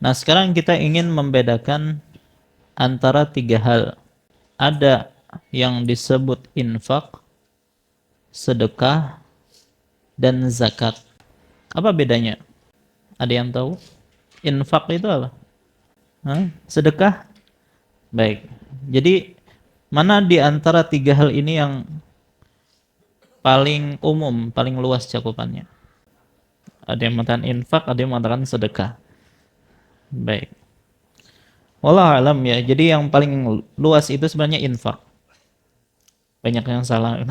Nah, sekarang kita ingin membedakan antara tiga hal. Ada yang disebut infak, sedekah, dan zakat. Apa bedanya? Ada yang tahu? Infak itu apa? Hah? Sedekah? Baik. Jadi, mana di antara tiga hal ini yang paling umum, paling luas cakupannya? Ada yang mengatakan infak, ada yang mengatakan sedekah. Baik. Wallahu alam ya. Jadi yang paling luas itu sebenarnya infak. Banyak yang salah.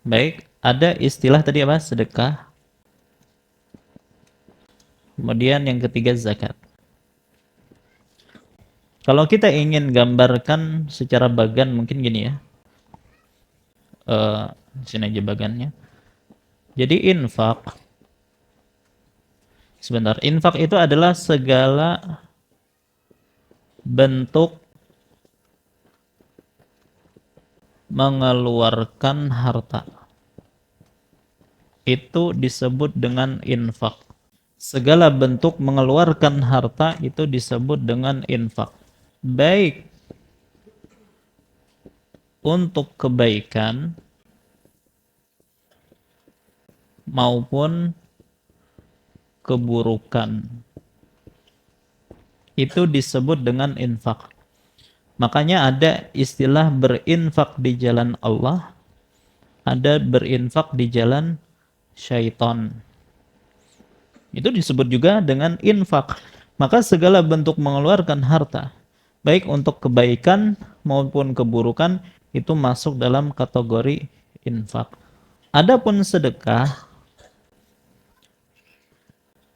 Baik, ada istilah tadi apa? Sedekah. Kemudian yang ketiga zakat. Kalau kita ingin gambarkan secara bagan mungkin gini ya. Eh, sini aja bagannya. Jadi infak. Sebentar, infak itu adalah segala bentuk mengeluarkan harta. Itu disebut dengan infak. Segala bentuk mengeluarkan harta itu disebut dengan infak. Baik untuk kebaikan maupun keburukan. Itu disebut dengan infak. Makanya ada istilah berinfak di jalan Allah, ada berinfak di jalan syaitan. Itu disebut juga dengan infak. Maka segala bentuk mengeluarkan harta, baik untuk kebaikan maupun keburukan, itu masuk dalam kategori infak. Adapun sedekah,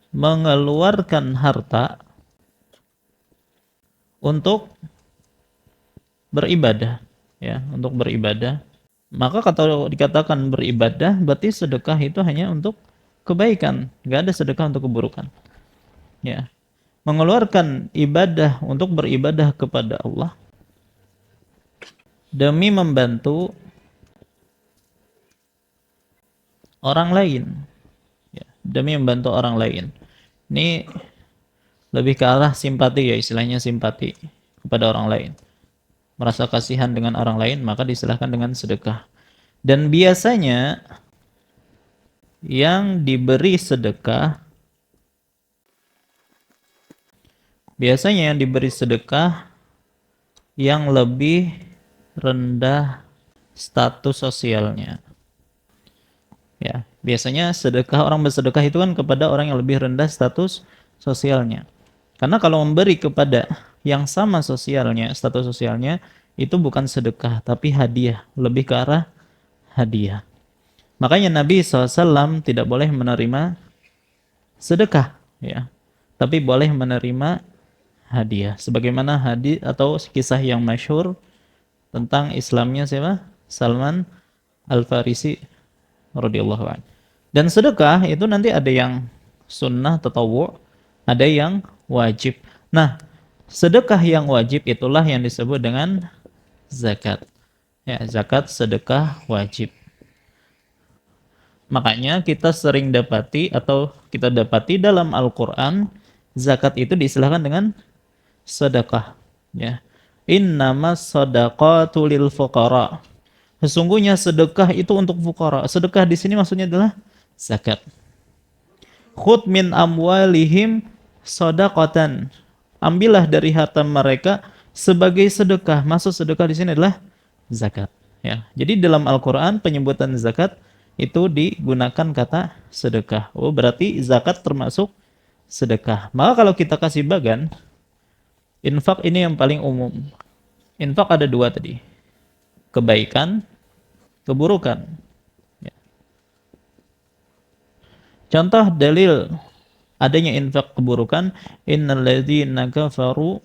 mengeluarkan harta untuk beribadah, ya, untuk beribadah. Maka kalau dikatakan beribadah, berarti sedekah itu hanya untuk kebaikan, nggak ada sedekah untuk keburukan. Ya, mengeluarkan ibadah untuk beribadah kepada Allah demi membantu orang lain, ya, demi membantu orang lain. Ini lebih ke arah simpati ya, istilahnya simpati kepada orang lain. Merasa kasihan dengan orang lain, maka disilahkan dengan sedekah. Dan biasanya yang diberi sedekah, yang lebih rendah status sosialnya. Ya, biasanya sedekah, orang bersedekah itu kan kepada orang yang lebih rendah status sosialnya. Karena kalau memberi kepada yang sama sosialnya, status sosialnya, itu bukan sedekah, tapi hadiah. Lebih ke arah hadiah. Makanya Nabi SAW tidak boleh menerima sedekah, ya, tapi boleh menerima hadiah. Sebagaimana hadis atau kisah yang masyhur tentang Islamnya siapa? Salman Al-Farisi radhiyallahu anhu. Dan sedekah itu nanti ada yang sunnah tatawwu', ada yang wajib. Nah, sedekah yang wajib itulah yang disebut dengan zakat. Ya, zakat sedekah wajib. Makanya kita sering dapati atau kita dapati dalam Al-Qur'an zakat itu diistilahkan dengan sedekah, ya. Innamas shadaqatu lil fuqara. Sesungguhnya sedekah itu untuk fuqara. Sedekah di sini maksudnya adalah zakat. Khudh min amwalihim shadaqatan. Ambillah dari harta mereka sebagai sedekah. Maksud sedekah di sini adalah zakat, ya. Jadi dalam Al-Qur'an penyebutan zakat itu digunakan kata sedekah. Oh, berarti zakat termasuk sedekah. Maka kalau kita kasih bagan, infak ini yang paling umum. Infak ada dua tadi. Kebaikan, keburukan. Ya. Contoh dalil adanya infak keburukan, innal ladzina kafaru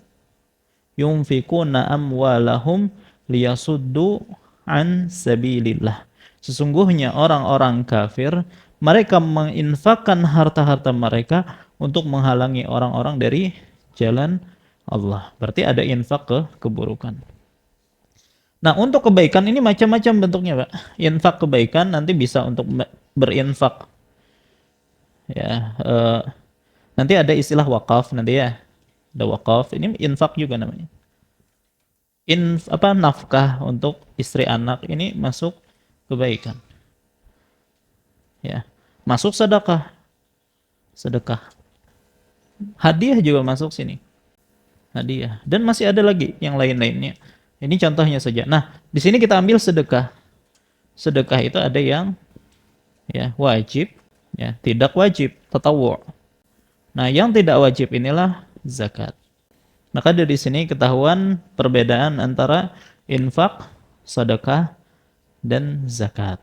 yunfikuna amwalahum liyasuddu an sabilillah. Sesungguhnya orang-orang kafir mereka menginfakkan harta-harta mereka untuk menghalangi orang-orang dari jalan Allah. Berarti ada infak ke keburukan. Nah, untuk kebaikan ini macam-macam bentuknya, Pak. Infak kebaikan nanti bisa untuk berinfak, ya, Nanti ada istilah wakaf nanti ya. Ada wakaf, ini infak juga namanya. Nafkah untuk istri anak ini masuk kebaikan. Ya. Masuk sedekah. Sedekah. Hadiah juga masuk sini. Hadiah. Dan masih ada lagi yang lain-lainnya. Ini contohnya saja. Nah, di sini kita ambil sedekah. Sedekah itu ada yang ya wajib, ya tidak wajib, tatawwu'. Nah, yang tidak wajib inilah zakat. Maka dari sini ketahuan perbedaan antara infak, sedekah, dan zakat.